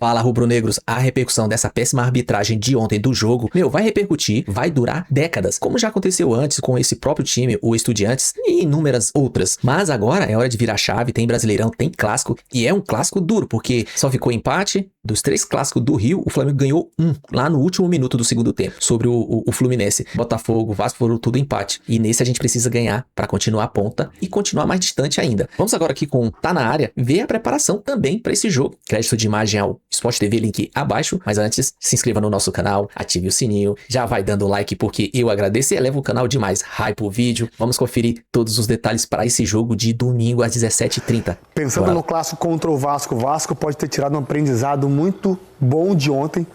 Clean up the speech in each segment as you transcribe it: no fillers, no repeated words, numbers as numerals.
Fala, rubro-negros, a repercussão dessa péssima arbitragem de ontem do jogo, vai repercutir, vai durar décadas, como já aconteceu antes com esse próprio time, o Estudiantes, e inúmeras outras. Mas agora é hora de virar chave, tem Brasileirão, tem clássico, e é um clássico duro, porque só ficou empate. Dos 3 clássicos do Rio, o Flamengo ganhou lá no último minuto do segundo tempo, sobre o Fluminense. Botafogo, Vasco foram tudo empate. E nesse a gente precisa ganhar para continuar a ponta e continuar mais distante ainda. Vamos agora aqui com Tá Na Área, ver a preparação também para esse jogo. Crédito de imagem ao Sport TV, link abaixo. Mas antes, se inscreva no nosso canal, ative o sininho, já vai dando like porque eu agradeço e eleva o canal demais. Hype o vídeo. Vamos conferir todos os detalhes para esse jogo de domingo às 17h30. Pensando no clássico contra o Vasco pode ter tirado um aprendizado muito bom de ontem,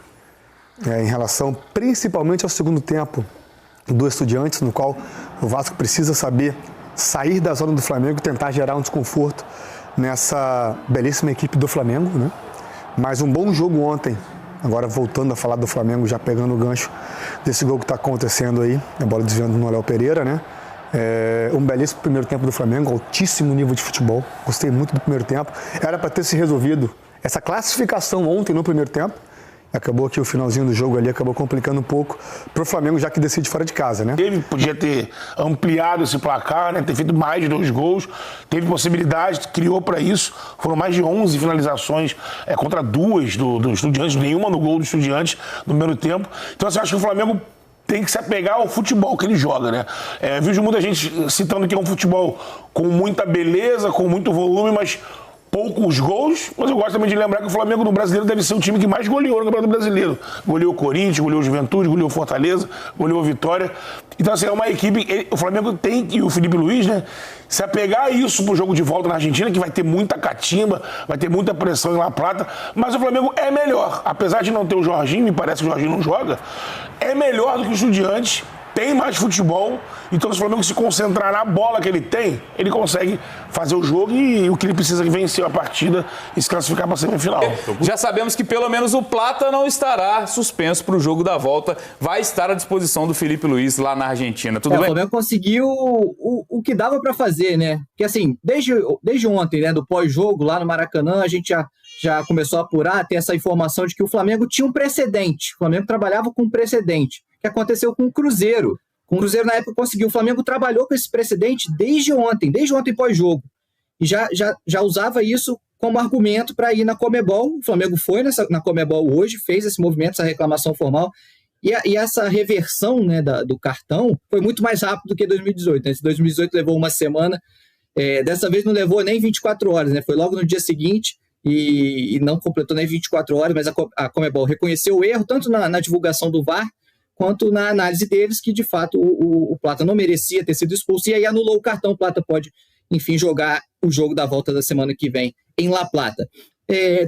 em relação principalmente ao segundo tempo do Estudiantes, no qual o Vasco precisa saber sair da zona do Flamengo e tentar gerar um desconforto nessa belíssima equipe do Flamengo, né? Mas um bom jogo ontem. Agora voltando a falar do Flamengo, já pegando o gancho desse gol que está acontecendo aí, a bola desviando no Léo Pereira, né? Um belíssimo primeiro tempo do Flamengo, altíssimo nível de futebol. Gostei muito do primeiro tempo. Era para ter se resolvido essa classificação ontem no primeiro tempo. Acabou que o finalzinho do jogo ali acabou complicando um pouco para o Flamengo, já que decide fora de casa, né? Podia ter ampliado esse placar, né? Ter feito mais de 2 gols. Teve possibilidade, criou para isso. Foram mais de 11 finalizações contra 2 do Estudiantes, nenhuma no gol do Estudiantes no primeiro tempo. Então, assim, acho que o Flamengo tem que se apegar ao futebol que ele joga, né? Vejo muita gente citando que é um futebol com muita beleza, com muito volume, mas poucos gols, mas eu gosto também de lembrar que o Flamengo no Brasileiro deve ser o time que mais goleou no Campeonato Brasileiro. Goleou o Corinthians, goleou o Juventude, goleou o Fortaleza, goleou a Vitória. Então, assim, é uma equipe... O Flamengo tem, e o Felipe Luiz, né, se apegar a isso pro jogo de volta na Argentina, que vai ter muita catimba, vai ter muita pressão em La Plata, mas o Flamengo é melhor. Apesar de não ter o Jorginho, me parece que o Jorginho não joga, é melhor do que o Estudiantes, tem mais futebol, então se o Flamengo se concentrar na bola que ele tem, ele consegue fazer o jogo e o que ele precisa é vencer a partida e se classificar para a semifinal. Já sabemos que pelo menos o Plata não estará suspenso para o jogo da volta, vai estar à disposição do Felipe Luiz lá na Argentina. Tudo bem? O Flamengo conseguiu o que dava para fazer, né? Porque assim, desde ontem, né, do pós-jogo lá no Maracanã, a gente já começou a apurar, ter essa informação de que o Flamengo tinha um precedente. O Flamengo trabalhava com um precedente, que aconteceu com o Cruzeiro. O Cruzeiro, na época, conseguiu. O Flamengo trabalhou com esse precedente desde ontem pós-jogo. E já usava isso como argumento para ir na Conmebol. O Flamengo foi na Conmebol hoje, fez esse movimento, essa reclamação formal. E essa reversão, né, do cartão foi muito mais rápido do que 2018. Né? Esse 2018 levou uma semana. Dessa vez não levou nem 24 horas, né? Foi logo no dia seguinte. E não completou nem 24 horas, mas a Conmebol reconheceu o erro, tanto na divulgação do VAR, quanto na análise deles, que de fato o Plata não merecia ter sido expulso, e aí anulou o cartão. O Plata pode, enfim, jogar o jogo da volta da semana que vem em La Plata.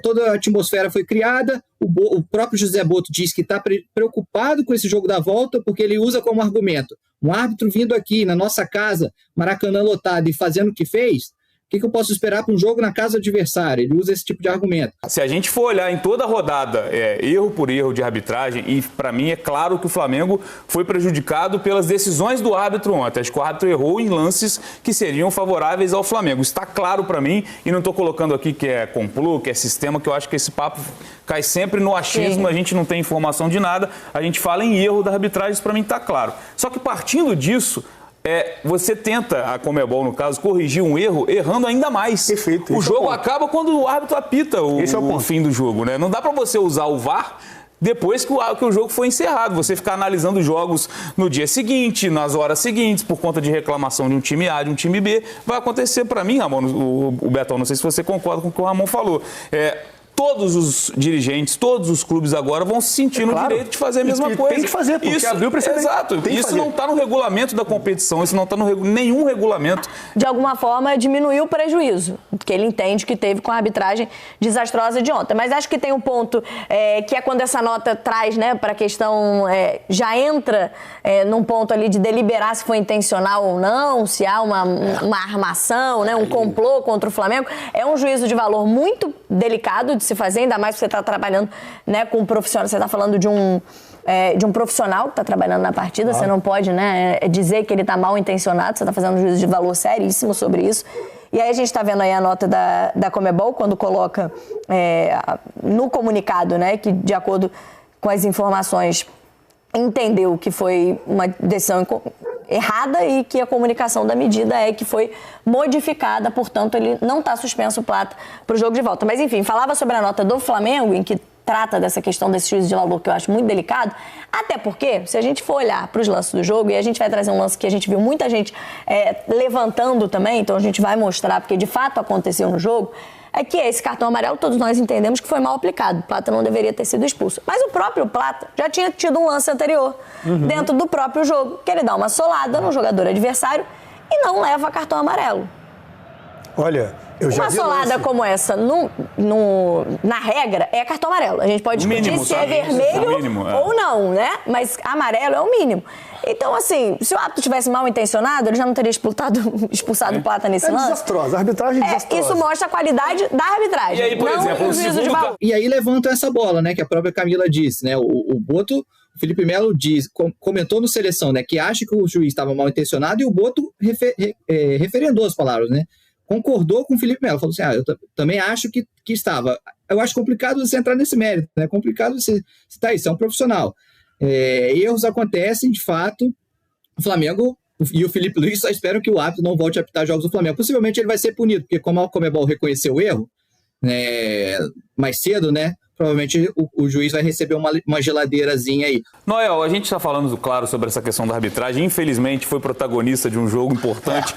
Toda a atmosfera foi criada, o próprio José Boto diz que está preocupado com esse jogo da volta, porque ele usa como argumento, um árbitro vindo aqui na nossa casa, Maracanã lotado, e fazendo o que fez, o que eu posso esperar para um jogo na casa do adversário? Ele usa esse tipo de argumento. Se a gente for olhar em toda a rodada, erro por erro de arbitragem, e para mim é claro que o Flamengo foi prejudicado pelas decisões do árbitro ontem. Acho que o árbitro errou em lances que seriam favoráveis ao Flamengo. Está claro para mim, e não estou colocando aqui que é complô, que é sistema, que eu acho que esse papo cai sempre no achismo, a gente não tem informação de nada, a gente fala em erro da arbitragem, isso para mim está claro. Só que partindo disso, você tenta, a Conmebol no caso, corrigir um erro errando ainda mais. Perfeito. O jogo acaba quando o árbitro apita o fim do jogo, né? Não dá para você usar o VAR depois que o jogo foi encerrado. Você ficar analisando jogos no dia seguinte, nas horas seguintes, por conta de reclamação de um time A, de um time B. Vai acontecer para mim, Ramon, o Betão, não sei se você concorda com o que o Ramon falou. Todos os dirigentes, todos os clubes agora vão se sentir no direito de fazer a mesma coisa. Tem que fazer, porque abriu o precedente. Exato. Isso não está no regulamento da competição, isso não está no nenhum regulamento. De alguma forma, diminuiu o prejuízo que ele entende que teve com a arbitragem desastrosa de ontem. Mas acho que tem um ponto que é quando essa nota traz, né, para a questão, já entra num ponto ali de deliberar se foi intencional ou não, se há uma armação, né, um complô contra o Flamengo. É um juízo de valor muito delicado de se fazer, ainda mais que você está trabalhando, né, com um profissional, você está falando de um profissional que está trabalhando na partida, você não pode, né, dizer que ele está mal intencionado, você está fazendo um juízo de valor seríssimo sobre isso. E aí a gente está vendo aí a nota da Conmebol, quando coloca no comunicado, né, que de acordo com as informações entendeu que foi uma decisão errada e que a comunicação da medida é que foi modificada, portanto ele não está suspenso o Plata para o jogo de volta. Mas enfim, falava sobre a nota do Flamengo, em que trata dessa questão desse juízo de valor, que eu acho muito delicado, até porque, se a gente for olhar para os lances do jogo, e a gente vai trazer um lance que a gente viu muita gente levantando também, então a gente vai mostrar, porque de fato aconteceu no jogo, é que esse cartão amarelo, todos nós entendemos que foi mal aplicado. O Plata não deveria ter sido expulso. Mas o próprio Plata já tinha tido um lance anterior, dentro do próprio jogo, que ele dá uma solada no jogador adversário e não leva cartão amarelo. Olha, eu já uma solada como essa, na regra, é cartão amarelo. A gente pode discutir se é vermelho ou não, né? Mas amarelo é o mínimo. Então, assim, se o árbitro tivesse mal intencionado, ele já não teria expulsado o Plata nesse lance. Desastrosa, a arbitragem desastrosa. Isso mostra a qualidade da arbitragem. E aí, por exemplo, o juízo de valor. E aí levantam essa bola, né, que a própria Camila disse, né, o Boto, o Felipe Melo comentou no Seleção, né, que acha que o juiz estava mal intencionado e o Boto referendou as palavras, né, concordou com o Felipe Melo, falou assim, eu também acho que estava. Eu acho complicado você entrar nesse mérito, né, complicado você citar isso, é um profissional. Erros acontecem, de fato. O Flamengo e o Felipe Luiz só esperam que o árbitro não volte a apitar jogos do Flamengo. Possivelmente ele vai ser punido, porque como a Conmebol reconheceu o erro, né, mais cedo, né, provavelmente o juiz vai receber uma geladeirazinha aí. Noel, a gente está falando, claro, sobre essa questão da arbitragem. Infelizmente, foi protagonista de um jogo importante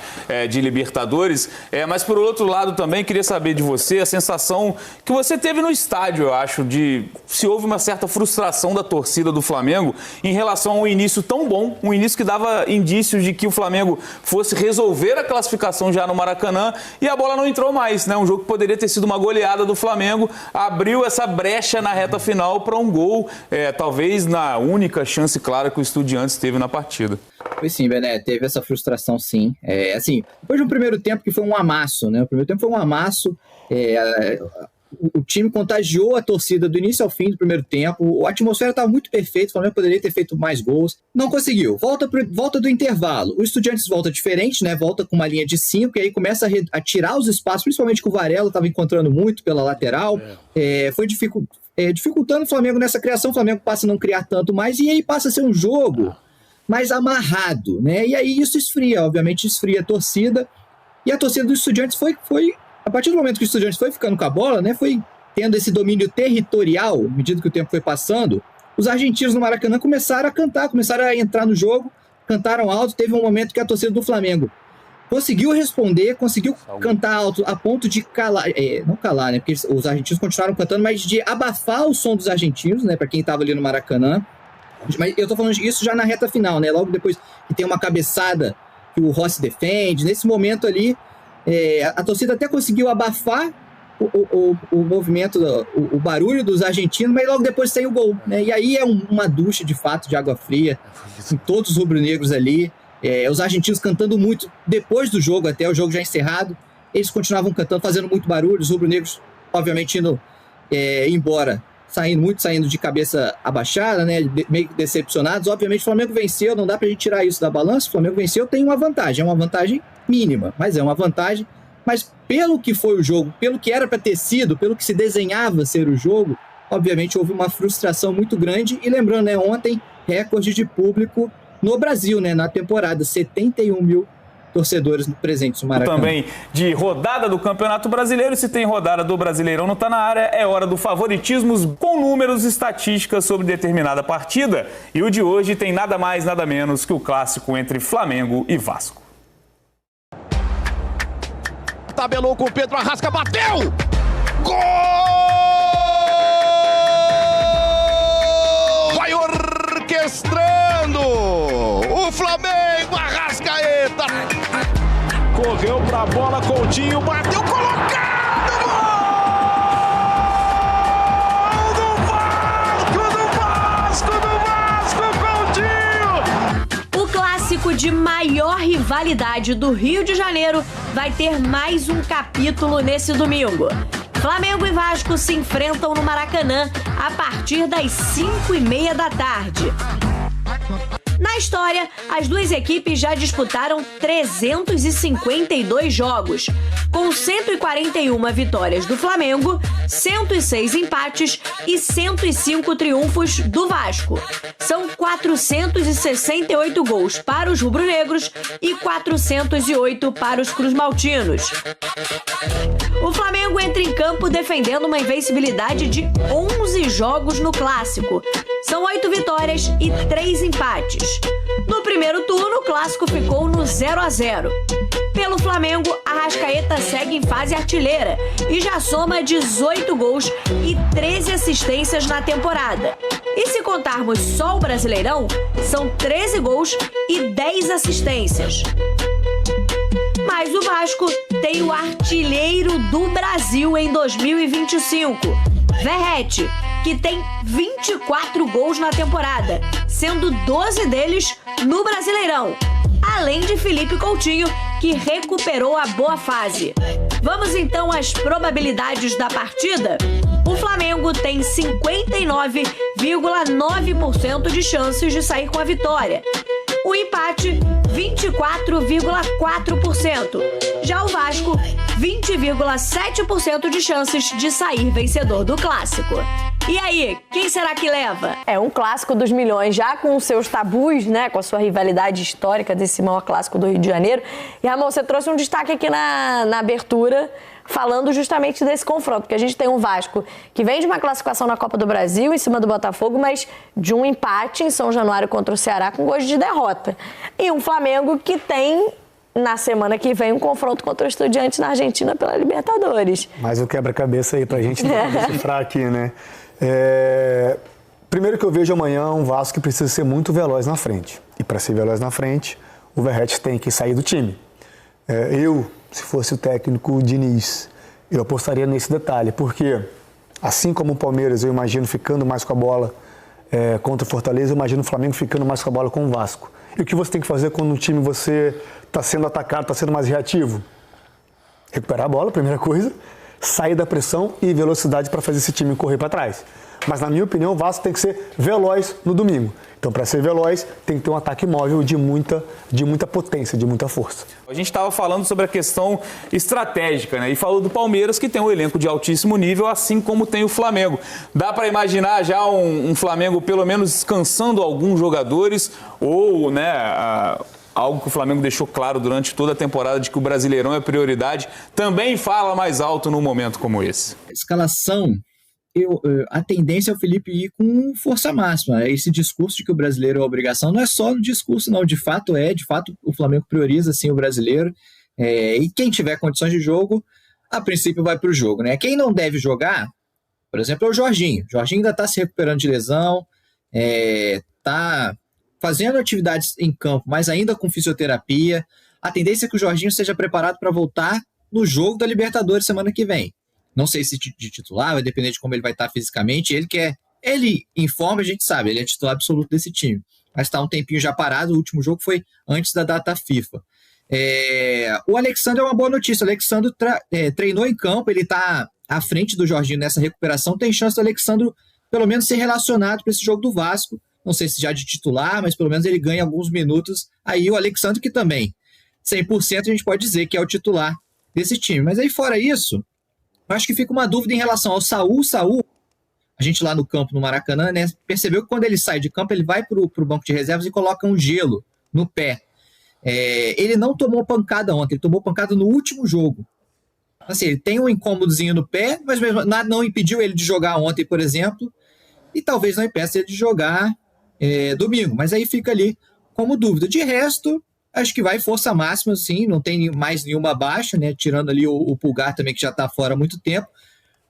de Libertadores. Mas, por outro lado, também queria saber de você a sensação que você teve no estádio, eu acho, de se houve uma certa frustração da torcida do Flamengo em relação a um início tão bom, um início que dava indícios de que o Flamengo fosse resolver a classificação já no Maracanã e a bola não entrou mais, né? Um jogo que poderia ter sido uma goleada do Flamengo, abriu essa brecha na reta final para um gol, talvez na única chance clara que o Estudiantes teve na partida. Foi sim, Bené, teve essa frustração sim. Assim, depois de um primeiro tempo que foi um amasso, né? O primeiro tempo foi um amasso, o time contagiou a torcida do início ao fim do primeiro tempo, a atmosfera estava muito perfeita, o Flamengo poderia ter feito mais gols, não conseguiu. Volta do intervalo, o Estudiantes volta diferente, né? Volta com uma linha de 5 e aí começa a tirar os espaços, principalmente que o Varela estava encontrando muito pela lateral, foi dificultando o Flamengo nessa criação, o Flamengo passa a não criar tanto mais e aí passa a ser um jogo mais amarrado, né? E aí isso esfria, obviamente esfria a torcida, e a torcida do Estudiantes foi a partir do momento que o Estudiantes foi ficando com a bola, né, foi tendo esse domínio territorial, à medida que o tempo foi passando, os argentinos no Maracanã começaram a cantar, começaram a entrar no jogo, cantaram alto, teve um momento que a torcida do Flamengo conseguiu responder, conseguiu cantar alto a ponto de calar, não calar, né, porque os argentinos continuaram cantando, mas de abafar o som dos argentinos, né, para quem estava ali no Maracanã. Mas eu tô falando isso já na reta final, né, logo depois que tem uma cabeçada que o Rossi defende, nesse momento ali, a torcida até conseguiu abafar o movimento, o barulho dos argentinos, mas logo depois saiu o gol, né? E aí é uma ducha de fato de água fria em todos os rubro-negros ali, os argentinos cantando muito depois do jogo, até o jogo já encerrado, eles continuavam cantando, fazendo muito barulho, os rubro-negros obviamente indo embora, saindo de cabeça abaixada, né, meio que decepcionados. Obviamente o Flamengo venceu, não dá pra gente tirar isso da balança, o Flamengo venceu, tem uma vantagem, é uma vantagem mínima, mas é uma vantagem, mas pelo que foi o jogo, pelo que era para ter sido, pelo que se desenhava ser o jogo, obviamente houve uma frustração muito grande, e lembrando, né, ontem, recorde de público no Brasil, né, na temporada, 71 mil torcedores presentes no Maracanã. Também de rodada do Campeonato Brasileiro, se tem rodada do Brasileirão não tá na área, é hora do favoritismos com números e estatísticas sobre determinada partida, e o de hoje tem nada mais, nada menos que o clássico entre Flamengo e Vasco. Tabelou com o Pedro Arrasca, bateu! Gol! Vai orquestrando! O Flamengo, Arrascaeta! Correu pra bola, Coutinho, bateu, colocado! Gol! Do Vasco, Coutinho! O clássico de maior rivalidade do Rio de Janeiro vai ter mais um capítulo nesse domingo. Flamengo e Vasco se enfrentam no Maracanã a partir das 5h30 da tarde. Na história, as duas equipes já disputaram 352 jogos, com 141 vitórias do Flamengo, 106 empates e 105 triunfos do Vasco. São 468 gols para os rubro-negros e 408 para os cruz-maltinos. O Flamengo entra em campo defendendo uma invencibilidade de 11 jogos no Clássico. São 8 vitórias e 3 empates. No primeiro turno, o Clássico ficou no 0-0. Pelo Flamengo, Arrascaeta segue em fase artilheira e já soma 18 gols e 13 assistências na temporada. E se contarmos só o Brasileirão, são 13 gols e 10 assistências. Mas o Vasco tem o artilheiro do Brasil em 2025, Verratti, que tem 24 gols na temporada, sendo 12 deles no Brasileirão, além de Felipe Coutinho, que recuperou a boa fase. Vamos então às probabilidades da partida? O Flamengo tem 59,9% de chances de sair com a vitória. O empate, 24,4%. Já o Vasco, 20,7% de chances de sair vencedor do Clássico. E aí, quem será que leva? É um clássico dos milhões, já com os seus tabus, né? Com a sua rivalidade histórica desse maior clássico do Rio de Janeiro. E, Ramon, você trouxe um destaque aqui na abertura, falando justamente desse confronto, porque a gente tem um Vasco que vem de uma classificação na Copa do Brasil em cima do Botafogo, mas de um empate em São Januário contra o Ceará com gosto de derrota. E um Flamengo que tem, na semana que vem, um confronto contra o Estudiantes na Argentina pela Libertadores. Mais um quebra-cabeça aí pra gente decifrar aqui, né? Primeiro que eu vejo amanhã um Vasco que precisa ser muito veloz na frente. E para ser veloz na frente, o Verratti tem que sair do time. Se fosse o técnico Diniz, eu apostaria nesse detalhe, porque assim como o Palmeiras, eu imagino ficando mais com a bola contra o Fortaleza, eu imagino o Flamengo ficando mais com a bola com o Vasco. E o que você tem que fazer quando no time você está sendo atacado, está sendo mais reativo? Recuperar a bola, primeira coisa, sair da pressão e velocidade para fazer esse time correr para trás. Mas, na minha opinião, o Vasco tem que ser veloz no domingo. Então, para ser veloz, tem que ter um ataque móvel de muita potência, de muita força. A gente estava falando sobre a questão estratégica, né? E falou do Palmeiras, que tem um elenco de altíssimo nível, assim como tem o Flamengo. Dá para imaginar já um Flamengo, pelo menos, descansando alguns jogadores ou, né, algo que o Flamengo deixou claro durante toda a temporada de que o Brasileirão é prioridade, também fala mais alto num momento como esse. Escalação. A tendência é o Felipe ir com força máxima. Esse discurso de que o brasileiro é obrigação não é só no discurso, não. De fato o Flamengo prioriza sim o brasileiro. E quem tiver condições de jogo, a princípio vai para o jogo, né? Quem não deve jogar, por exemplo, é o Jorginho. O Jorginho ainda está se recuperando de lesão, está fazendo atividades em campo, mas ainda com fisioterapia. A tendência é que o Jorginho seja preparado para voltar no jogo da Libertadores semana que vem. Não sei se de titular, vai depender de como ele vai estar fisicamente. Ele informa, a gente sabe, ele é titular absoluto desse time. Mas está um tempinho já parado, o último jogo foi antes da data FIFA. O Alexandre é uma boa notícia. O Alexandre treinou em campo, ele está à frente do Jorginho nessa recuperação. Tem chance do Alexandre, pelo menos, ser relacionado para esse jogo do Vasco. Não sei se já de titular, mas pelo menos ele ganha alguns minutos. Aí o Alexandre, que também, 100% a gente pode dizer que é o titular desse time. Mas aí fora isso, acho que fica uma dúvida em relação ao Saul. Saul, a gente lá no campo, no Maracanã, né, percebeu que quando ele sai de campo, ele vai para o banco de reservas e coloca um gelo no pé. Ele não tomou pancada ontem, ele tomou pancada no último jogo. Assim, ele tem um incômodozinho no pé, mas mesmo nada não impediu ele de jogar ontem, por exemplo, e talvez não impeça ele de jogar domingo. Mas aí fica ali como dúvida. De resto, acho que vai força máxima, sim, não tem mais nenhuma baixa, né? Tirando ali o Pulgar também, que já está fora há muito tempo.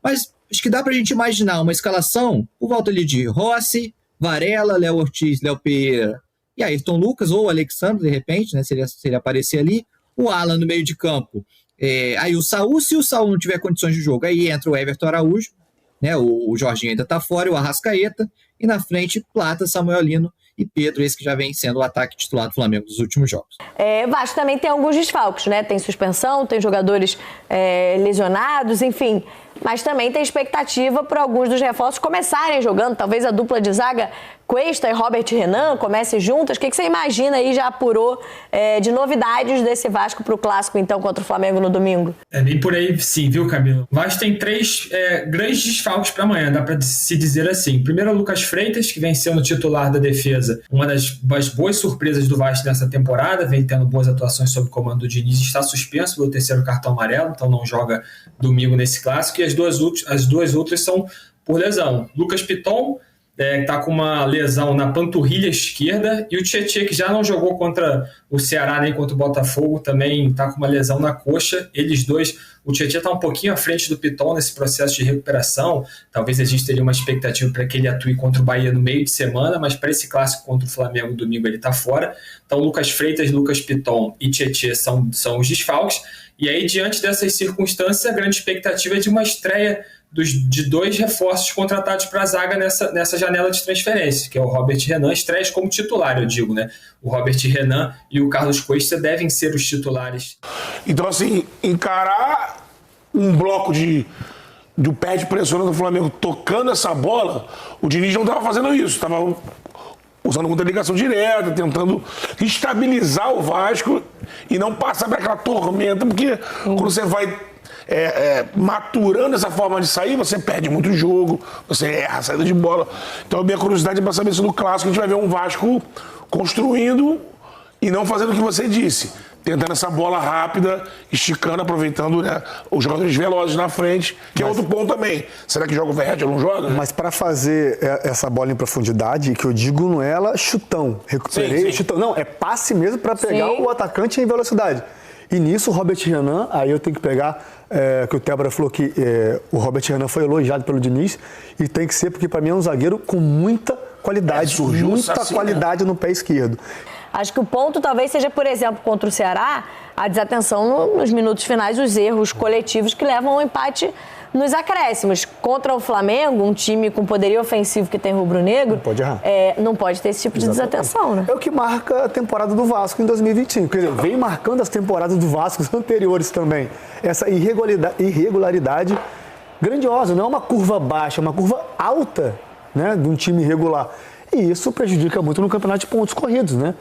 Mas acho que dá para a gente imaginar uma escalação por volta ali de Rossi, Varela, Léo Ortiz, Léo Pereira e Ayrton Lucas, ou Alexandre, de repente, né? Se ele aparecer ali. O Alan no meio de campo. Aí o Saul, se o Saul não tiver condições de jogo, aí entra o Everton Araújo, né? O Jorginho ainda está fora, o Arrascaeta, e na frente, Plata, Samuel Lino e Pedro, esse que já vem sendo o ataque titular do Flamengo nos últimos jogos. Vasco também tem alguns desfalques, né? Tem suspensão, tem jogadores lesionados, enfim. mas também tem expectativa por alguns dos reforços começarem jogando, talvez a dupla de zaga Cuesta e Robert Renan comece juntas. O que você imagina aí, já apurou de novidades desse Vasco para o Clássico, então, contra o Flamengo no domingo? É bem por aí sim, viu, Camilo? O Vasco tem 3 grandes desfalques para amanhã, dá para se dizer assim. Primeiro, o Lucas Freitas, que vem sendo titular da defesa, uma das boas surpresas do Vasco nessa temporada, vem tendo boas atuações sob o comando do Diniz, está suspenso pelo 3º cartão amarelo, então não joga domingo nesse Clássico, e as duas outras são por lesão. Lucas Piton está com uma lesão na panturrilha esquerda, e o Tietê, que já não jogou contra o Ceará nem contra o Botafogo, também está com uma lesão na coxa. Eles dois, o Tietê está um pouquinho à frente do Piton nesse processo de recuperação. Talvez a gente teria uma expectativa para que ele atue contra o Bahia no meio de semana, mas para esse clássico contra o Flamengo domingo ele está fora. Então Lucas Freitas, Lucas Piton e Tietê são os desfalques. E aí, diante dessas circunstâncias, a grande expectativa é de uma estreia de 2 reforços contratados para a zaga nessa janela de transferência, que é o Robert Renan, estreias como titular, eu digo, né? O Robert Renan e o Carlos Cuesta devem ser os titulares. Então, assim, encarar um bloco do pé de pressão do Flamengo tocando essa bola, o Diniz não estava fazendo isso, estava usando muita ligação direta, tentando estabilizar o Vasco e não passar para aquela tormenta, porque quando você vai maturando essa forma de sair, você perde muito jogo, você erra a saída de bola. Então a minha curiosidade é para saber se no Clássico a gente vai ver um Vasco construindo e não fazendo o que você disse, tentando essa bola rápida, esticando, aproveitando, né, os jogadores velozes na frente, que é outro ponto também. Será que joga o Verratti ou não joga? Mas para fazer essa bola em profundidade, que eu digo não é ela chutão, recuperei, sim. chutão. Não, é passe mesmo para pegar o atacante em velocidade. E nisso o Robert Renan, aí eu tenho que pegar, que o Tébora falou que o Robert Renan foi elogiado pelo Diniz, e tem que ser, porque para mim é um zagueiro com muita qualidade, qualidade no pé esquerdo. Acho que o ponto talvez seja, por exemplo, contra o Ceará, a desatenção nos minutos finais, os erros coletivos que levam ao empate nos acréscimos. Contra o Flamengo, um time com poderio ofensivo que tem rubro-negro, não pode errar. Não pode ter esse tipo de desatenção, né? É o que marca a temporada do Vasco em 2025. Quer dizer, vem marcando as temporadas do Vasco anteriores também. Essa irregularidade grandiosa, não é uma curva baixa, é uma curva alta, né, de um time irregular. E isso prejudica muito no campeonato de pontos corridos, né?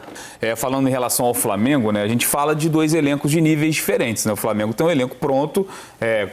Falando em relação ao Flamengo, né, a gente fala de 2 elencos de níveis diferentes, né? O Flamengo tem um elenco pronto,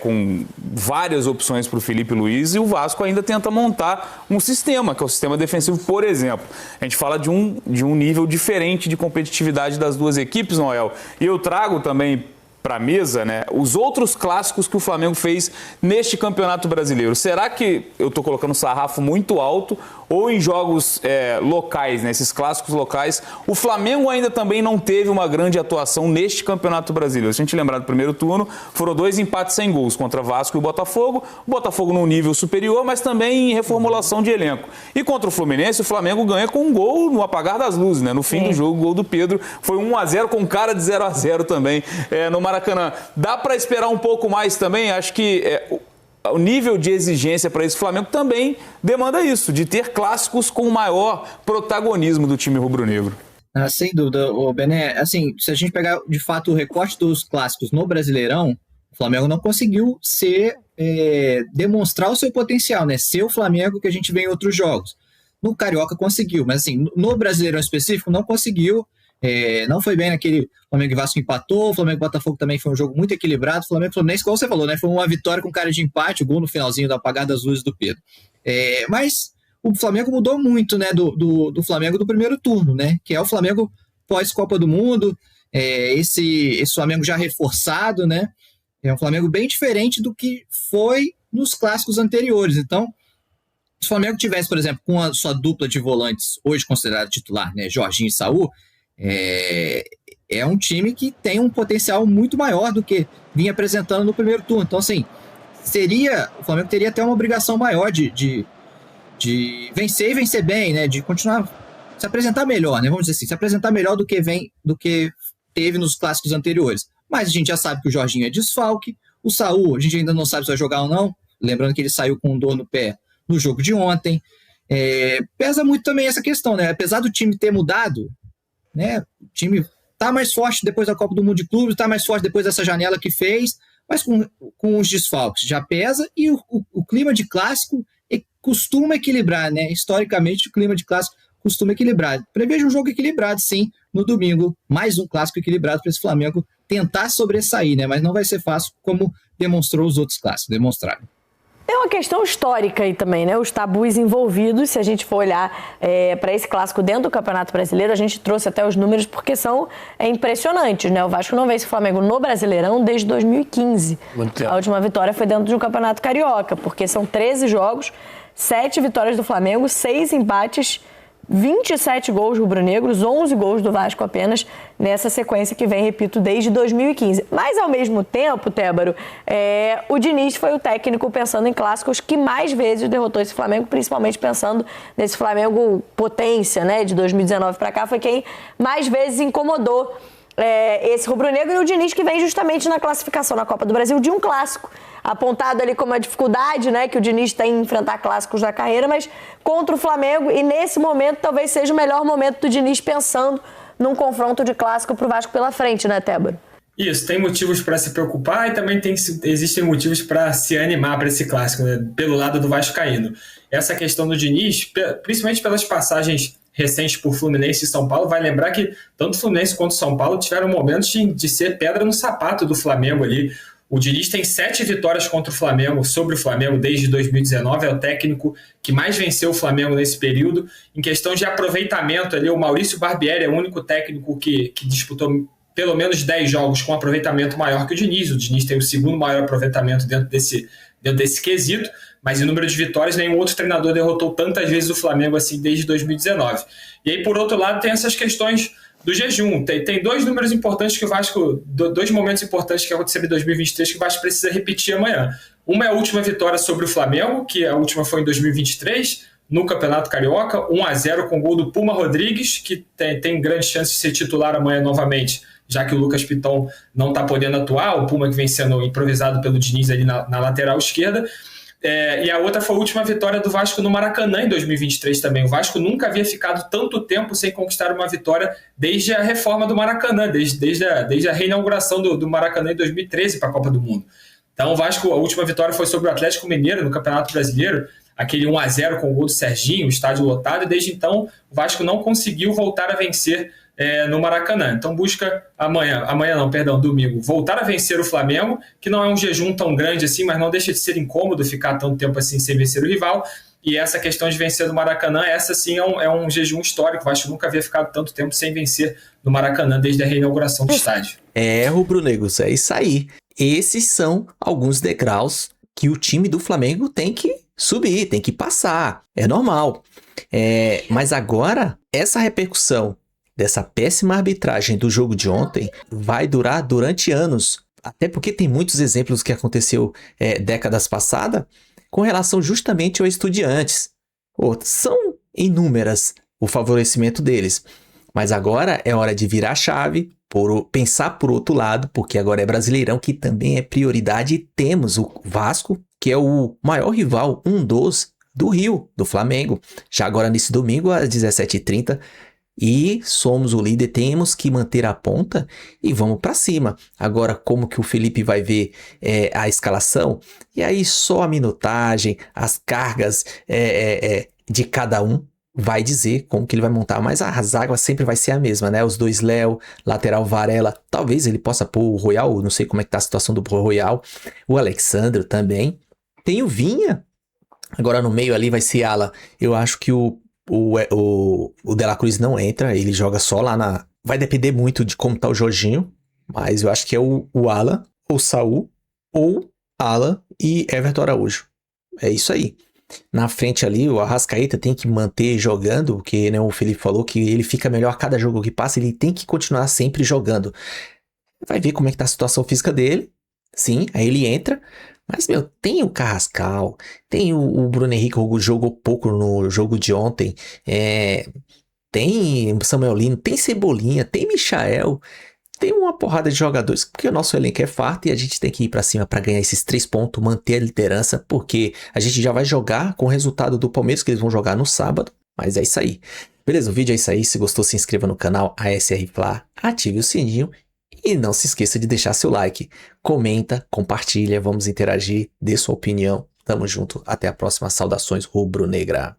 com várias opções para o Felipe Luiz, e o Vasco ainda tenta montar um sistema, que é o sistema defensivo, por exemplo. A gente fala de um nível diferente de competitividade das duas equipes, Noel. E eu trago também para a mesa, né, os outros clássicos que o Flamengo fez neste Campeonato Brasileiro. Será que eu estou colocando o sarrafo muito alto, ou em jogos locais, né, esses clássicos locais, o Flamengo ainda também não teve uma grande atuação neste Campeonato Brasileiro? Se a gente lembrar do primeiro turno, foram 2 empates sem gols contra Vasco e o Botafogo num nível superior, mas também em reformulação de elenco. E contra o Fluminense, o Flamengo ganha com um gol no apagar das luzes, né? No fim do jogo, o gol do Pedro foi 1-0 com cara de 0-0 também no Maracanã. Dá para esperar um pouco mais também? Acho que o nível de exigência para esse Flamengo também demanda isso, de ter clássicos com maior protagonismo do time rubro-negro. Sem dúvida, Bené. Assim, se a gente pegar de fato o recorte dos clássicos no Brasileirão, o Flamengo não conseguiu demonstrar o seu potencial, né? Ser o Flamengo que a gente vê em outros jogos. No Carioca conseguiu, mas assim, no Brasileirão específico não conseguiu. Não foi bem naquele Flamengo e Vasco empatou, o Flamengo e Botafogo também foi um jogo muito equilibrado, o Flamengo e Fluminense, como você falou, né, foi uma vitória com cara de empate, o gol no finalzinho da apagada das luzes do Pedro. Mas o Flamengo mudou muito, né, do Flamengo do primeiro turno, né, que é o Flamengo pós-Copa do Mundo, esse Flamengo já reforçado, né, é um Flamengo bem diferente do que foi nos clássicos anteriores. Então, se o Flamengo tivesse, por exemplo, com a sua dupla de volantes, hoje considerada titular, né, Jorginho e Saúl, é um time que tem um potencial muito maior do que vinha apresentando no primeiro turno. Então, assim, o Flamengo teria até uma obrigação maior de vencer e vencer bem, né? De continuar se apresentar melhor, né? Vamos dizer assim, se apresentar melhor do que teve nos clássicos anteriores. Mas a gente já sabe que o Jorginho é desfalque, o Saúl, a gente ainda não sabe se vai jogar ou não, lembrando que ele saiu com dor no pé no jogo de ontem. Pesa muito também essa questão, né? Apesar do time ter mudado, né? O time está mais forte depois da Copa do Mundo de Clubes, está mais forte depois dessa janela que fez, mas com os desfalques já pesa, e o clima de clássico costuma equilibrar, né? Historicamente, o clima de clássico costuma equilibrar. Prevejo um jogo equilibrado, sim, no domingo. Mais um clássico equilibrado para esse Flamengo tentar sobressair, né? Mas não vai ser fácil, como demonstrou os outros clássicos, demonstraram. Tem uma questão histórica aí também, né? Os tabus envolvidos, se a gente for olhar para esse clássico dentro do Campeonato Brasileiro, a gente trouxe até os números porque são impressionantes, né? O Vasco não vence o Flamengo no Brasileirão desde 2015. A última vitória foi dentro de um Campeonato Carioca, porque são 13 jogos, 7 vitórias do Flamengo, 6 empates, 27 gols rubro-negros, 11 gols do Vasco apenas, nessa sequência que vem, repito, desde 2015. Mas, ao mesmo tempo, Tébaro, o Diniz foi o técnico, pensando em clássicos, que mais vezes derrotou esse Flamengo, principalmente pensando nesse Flamengo potência, né, de 2019 para cá, foi quem mais vezes incomodou esse rubro-negro, e o Diniz, que vem justamente na classificação na Copa do Brasil de um clássico, apontado ali como a dificuldade, né, que o Diniz tem em enfrentar clássicos na carreira, mas contra o Flamengo, e nesse momento talvez seja o melhor momento do Diniz pensando num confronto de clássico pro Vasco pela frente, né, Tébaro? Isso, tem motivos para se preocupar e também existem motivos para se animar para esse clássico, né, pelo lado do vascaíno. Essa questão do Diniz, principalmente pelas passagens recentes por Fluminense e São Paulo, vai lembrar que tanto Fluminense quanto São Paulo tiveram momentos de ser pedra no sapato do Flamengo ali. O Diniz tem 7 vitórias contra o Flamengo, sobre o Flamengo desde 2019, é o técnico que mais venceu o Flamengo nesse período. Em questão de aproveitamento ali, o Maurício Barbieri é o único técnico que disputou pelo menos 10 jogos com aproveitamento maior que o Diniz. O Diniz tem o segundo maior aproveitamento dentro desse quesito, mas em número de vitórias nenhum outro treinador derrotou tantas vezes o Flamengo assim desde 2019. E aí, por outro lado, tem essas questões do jejum. Tem dois números importantes que o Vasco, dois momentos importantes que aconteceram em 2023 que o Vasco precisa repetir amanhã. Uma é a última vitória sobre o Flamengo, que a última foi em 2023, no Campeonato Carioca, 1-0 com gol do Puma Rodrigues, que tem grande chance de ser titular amanhã novamente, já que o Lucas Piton não está podendo atuar, o Puma que vem sendo improvisado pelo Diniz ali na lateral esquerda. E a outra foi a última vitória do Vasco no Maracanã em 2023 também. O Vasco nunca havia ficado tanto tempo sem conquistar uma vitória desde a reforma do Maracanã, desde a reinauguração do Maracanã em 2013 para a Copa do Mundo. Então o Vasco, a última vitória foi sobre o Atlético Mineiro no Campeonato Brasileiro, aquele 1-0 com o gol do Serginho, o estádio lotado, e desde então o Vasco não conseguiu voltar a vencer no Maracanã. Então busca domingo, voltar a vencer o Flamengo, que não é um jejum tão grande assim, mas não deixa de ser incômodo ficar tanto tempo assim sem vencer o rival. E essa questão de vencer no Maracanã, essa sim é um jejum histórico. O Vasco nunca havia ficado tanto tempo sem vencer no Maracanã desde a reinauguração do estádio. Rubro-negros, é isso aí. Esses são alguns degraus que o time do Flamengo tem que subir, tem que passar. É normal. Mas agora, essa repercussão dessa péssima arbitragem do jogo de ontem vai durar durante anos. Até porque tem muitos exemplos que aconteceu décadas passadas com relação justamente aos Estudiantes. São inúmeras o favorecimento deles. Mas agora é hora de virar a chave, pensar por outro lado, porque agora é Brasileirão, que também é prioridade, e temos o Vasco, que é o maior rival, um dos, do Rio, do Flamengo. Já agora nesse domingo, às 17h30, e somos o líder, temos que manter a ponta e vamos para cima. Agora, como que o Felipe vai ver a escalação? E aí só a minutagem, as cargas de cada um vai dizer como que ele vai montar. Mas a zaga sempre vai ser a mesma, né? Os dois Léo, lateral Varela, talvez ele possa pôr o Royal, não sei como é que tá a situação do Royal. O Alexandre também. Tem o Vinha. Agora no meio ali vai ser ala. Eu acho que o De La Cruz não entra, ele joga só lá na... Vai depender muito de como tá o Jorginho, mas eu acho que é o Alan, ou Saul, ou Alan e Everton Araújo. É isso aí. Na frente ali, o Arrascaeta tem que manter jogando, porque né, o Felipe falou que ele fica melhor a cada jogo que passa, ele tem que continuar sempre jogando. Vai ver como é que tá a situação física dele, sim, aí ele entra... Mas, tem o Carrascal, tem o Bruno Henrique, que jogou pouco no jogo de ontem, tem o Samuel Lino, tem Cebolinha, tem Michael, tem uma porrada de jogadores, porque o nosso elenco é farto e a gente tem que ir pra cima pra ganhar esses 3 pontos, manter a liderança, porque a gente já vai jogar com o resultado do Palmeiras, que eles vão jogar no sábado, mas é isso aí. Beleza, o vídeo é isso aí, se gostou se inscreva no canal ASR Fla, ative o sininho E não se esqueça de deixar seu like, comenta, compartilha, vamos interagir, dê sua opinião. Tamo junto, até a próxima. Saudações rubro-negra.